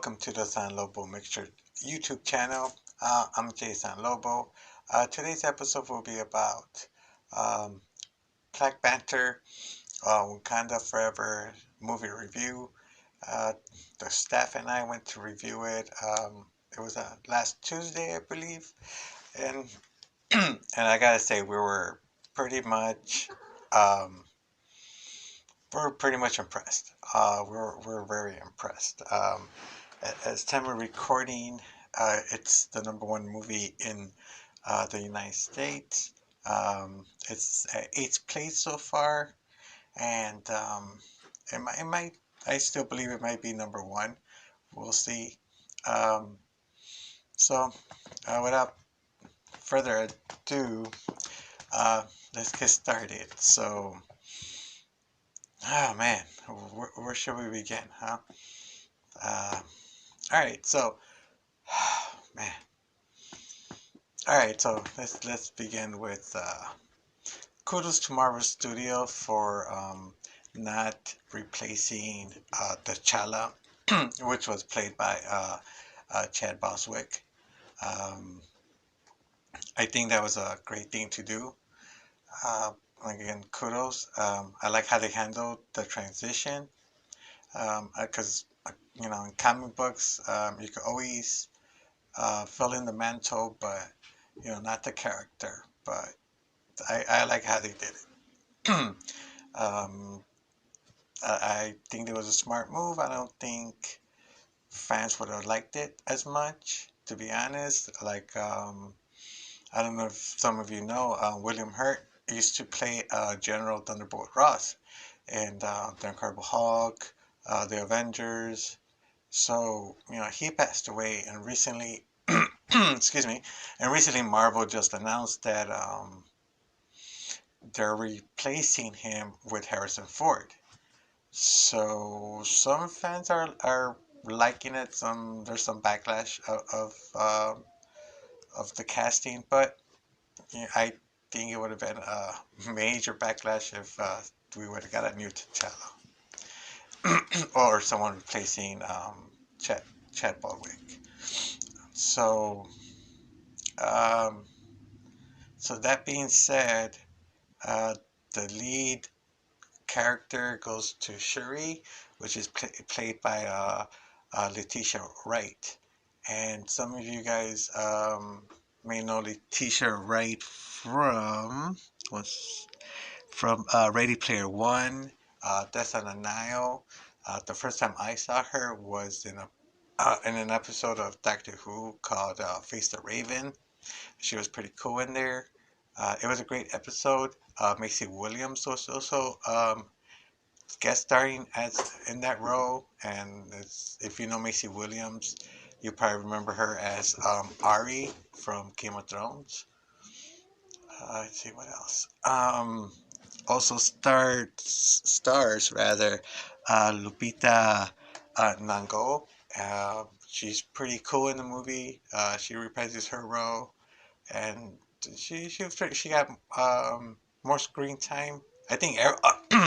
welcome to the Sanlobo Mixture YouTube channel. I'm Jay Sanlobo. Today's episode will be about um, Black Panther, Wakanda Forever movie review. Uh, the staff and I went to review it. It was last Tuesday, I believe, and and I gotta say pretty much um, we're pretty much impressed. We're very impressed. As time of recording, it's the number one movie in the United States. It's at eighth place so far, and it might, I still believe it might be number one. We'll see. Um, so, without further ado, uh, let's get started. So, oh man, where should we begin, huh? Uh, all right, so, man. All right, so let's begin with kudos to Marvel Studio for not replacing T'Challa, which was played by Chad Boswick. Um, I think that was a great thing to do. Uh, Again, kudos. I like how they handled the transition because in comic books you could always fill in the mantle, but not the character. But I like how they did it. um, I think it was a smart move. I don't think fans would have liked it as much, to be honest. I don't know if some of you know, William Hurt used to play General Thunderbolt Ross in The Incredible Hulk, The Avengers. So, he passed away, and recently, excuse me, and recently Marvel just announced that they're replacing him with Harrison Ford. So some fans are liking it. There's some backlash of the casting, but I think it would have been a major backlash if we would have got a new T'Challa or someone replacing Chad Chad Baldwick. So um, so that being said, uh, the lead character goes to Shuri, which is played by Letitia Wright. And some of you guys may know Letitia Wright was from Ready Player One, Death on the Nile. The first time I saw her was in an episode of Doctor Who called Face the Raven. She was pretty cool in there. It was a great episode. Macy Williams was also guest starring as in that role, and if you know Macy Williams, you probably remember her as Ari from Game of Thrones. Let's see what else. Also stars rather Lupita Nyong'o. She's pretty cool in the movie. She reprises her role, and she got more screen time. I think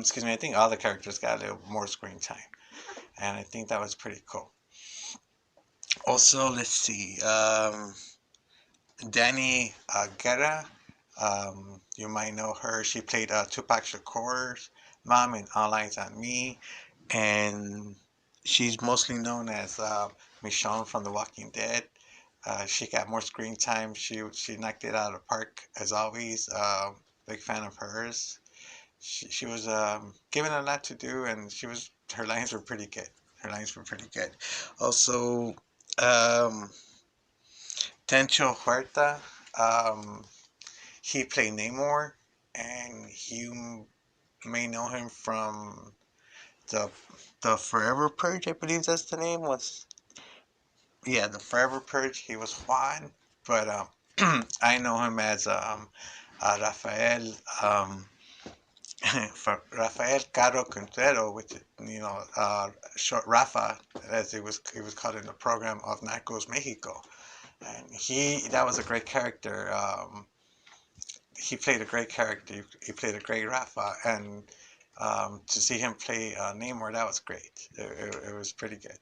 excuse me. I think all the characters got a little more screen time, and I think that was pretty cool. Also, let's see. Danny Guerra. You might know her. She played Tupac Shakur's mom in All Eyes on Me, and she's mostly known as Michonne from The Walking Dead. She got more screen time. She knocked it out of the park as always. Big fan of hers. She was given a lot to do, and her lines were pretty good. Her lines were pretty good. Also, um, Tencho Huerta. Um, he played Namor, and you may know him from the the Forever Purge. I believe that's the name. Was Yeah, the Forever Purge. He was Juan, but I know him as Rafael. For Rafael Caro Quintero, which short Rafa, as he was called in the program of Narcos Mexico, and that was a great character. He played a great character. He played a great Rafa, and to see him play Namor, that was great. It was pretty good.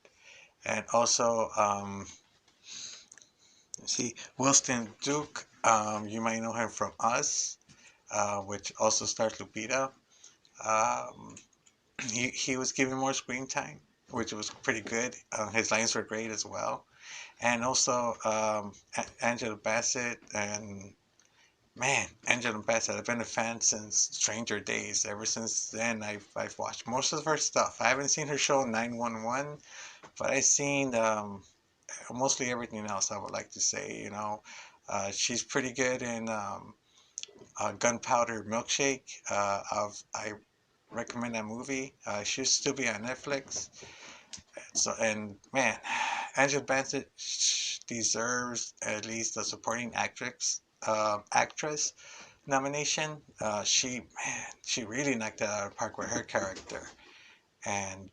And also, see, Wilson Duke, you might know him from Us, which also stars Lupita. Um, he was given more screen time, which was pretty good. His lines were great as well. And also Angela Bassett and man, Angela Bassett. I've been a fan since Stranger Days. Ever since then, I've watched most of her stuff. I haven't seen her show 911, but I've seen mostly everything else. I would like to say, she's pretty good in Gunpowder Milkshake. I recommend that movie. Should still be on Netflix. So and man, Angela Bassett deserves at least a supporting actress nomination. She really knocked it out of the park with her character, and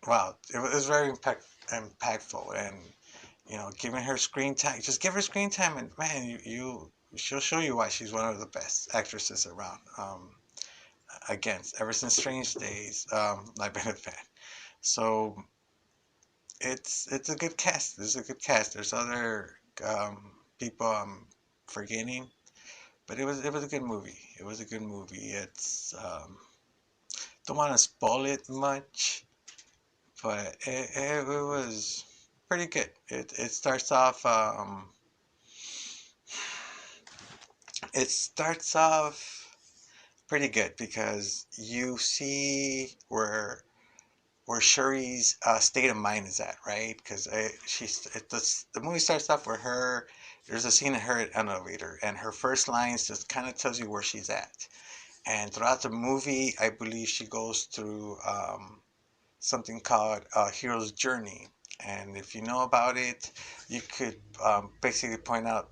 wow, it was very impactful. And giving her screen time, just give her screen time, and man, she'll show you why she's one of the best actresses around. Again, ever since Strange Days, I've been a fan. So it's a good cast. There's a good cast. There's other people I'm forgetting, but it was a good movie. It was a good movie. It's don't want to spoil it much, but it was pretty good. It starts off pretty good because you see where Shuri's state of mind is at, right? Because the movie starts off with her. There's a scene of her at an elevator, and her first lines just kind of tells you where she's at. And throughout the movie, I believe she goes through something called Hero's Journey. And if you know about it, you could basically point out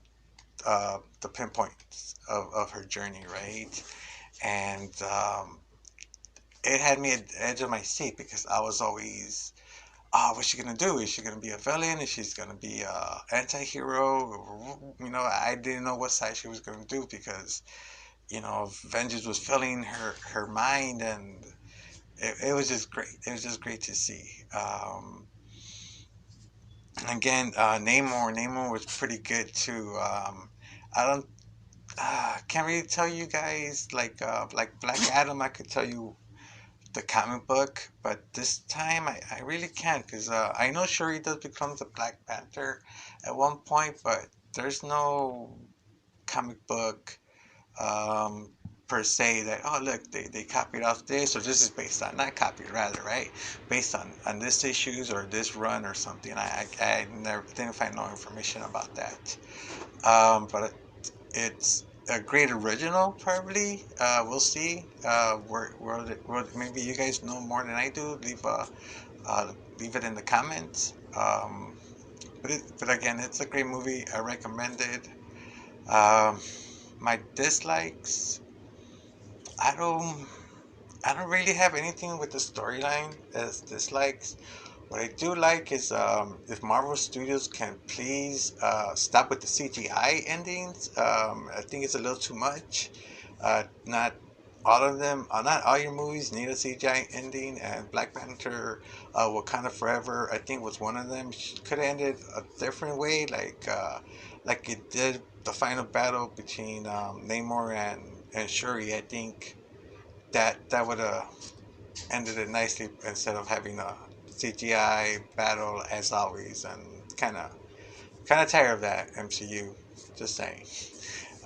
the pinpoints of her journey, right? And it had me at the edge of my seat because I was always, what's she gonna do? Is she gonna be a villain? Is she gonna be a anti-hero? I didn't know what side she was gonna do because vengeance was filling her mind, and it was just great. It was just great to see. Again, Namor was pretty good too. I don't can't really tell you guys like Black Adam. I could tell you the comic book, but this time I really can't because I know Shuri does become the Black Panther at one point, but there's no comic book um, per se that, oh look, they copied off this, or this is based on, not copied rather, right, based on this issues or this run or something. I never didn't find no information about that, but it's a great original, probably. We'll see. Maybe you guys know more than I do. Leave it in the comments. But again, it's a great movie. I recommend it. Um, my dislikes. I don't. I don't really have anything with the storyline as dislikes. What I do like is if Marvel Studios can please stop with the CGI endings. I think it's a little too much. Not all of them, not all your movies need a CGI ending. And Black Panther, Wakanda Forever, I think was one of them. Could have ended a different way, like it did the final battle between Namor and Shuri. I think that would have ended it nicely instead of having a CGI battle as always, and kind of tired of that MCU. Just saying.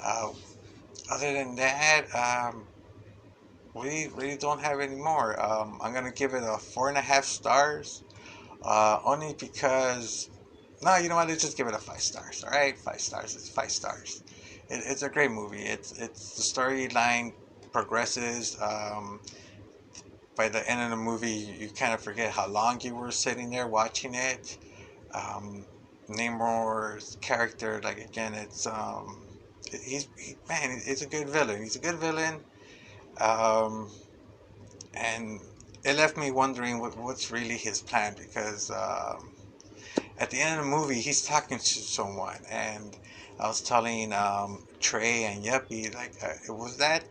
Uh, Other than that, we really don't have any more. I'm gonna give it a 4.5 stars, only because no, you know what? Let's just give it a 5 stars. All right, 5 stars. It's 5 stars. It's a great movie. It's the storyline progresses. By the end of the movie, you kind of forget how long you were sitting there watching it. Um, Namor's character, like again, man, he's a good villain. He's a good villain, um, and it left me wondering what's really his plan because at the end of the movie, he's talking to someone, and I was telling Trey and Yuppie like, was that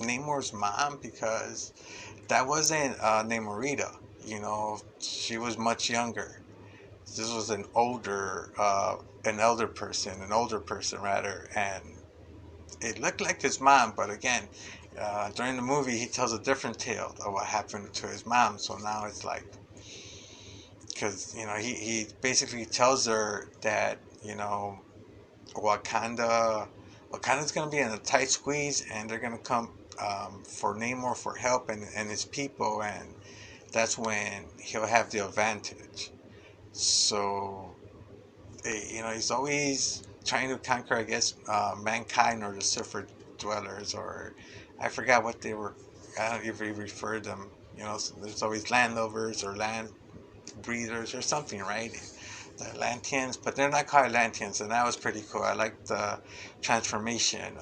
Namor's mom? Because that wasn't Namorita. she was much younger. This was an older person rather, and it looked like his mom. But again, during the movie, he tells a different tale of what happened to his mom. So now it's like, because he basically tells her that Wakanda, Wakanda's gonna be in a tight squeeze, and they're gonna come for Namor for help and his people, and that's when he'll have the advantage. So, he's always trying to conquer, I guess, mankind or the Silver Dwellers, or I forgot what they were. I don't even refer them. So there's always landlovers or land breathers or something, right? The Atlanteans, but they're not called Atlanteans, and that was pretty cool. I liked the transformation.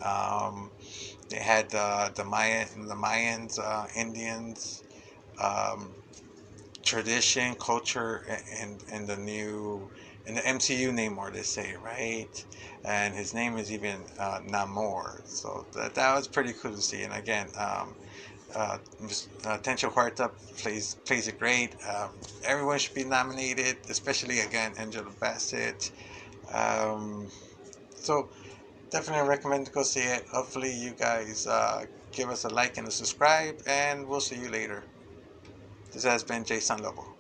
They had the Mayans, Indians, um, tradition, culture, and in the MCU Namor, they say, right? And his name is even Namor, so that was pretty cool to see. And again, Tencho Huerta plays it great. Everyone should be nominated, especially again Angela Bassett. Um, so definitely recommend to go see it. Hopefully you guys give us a like and a subscribe, and we'll see you later. This has been Jason Lobo.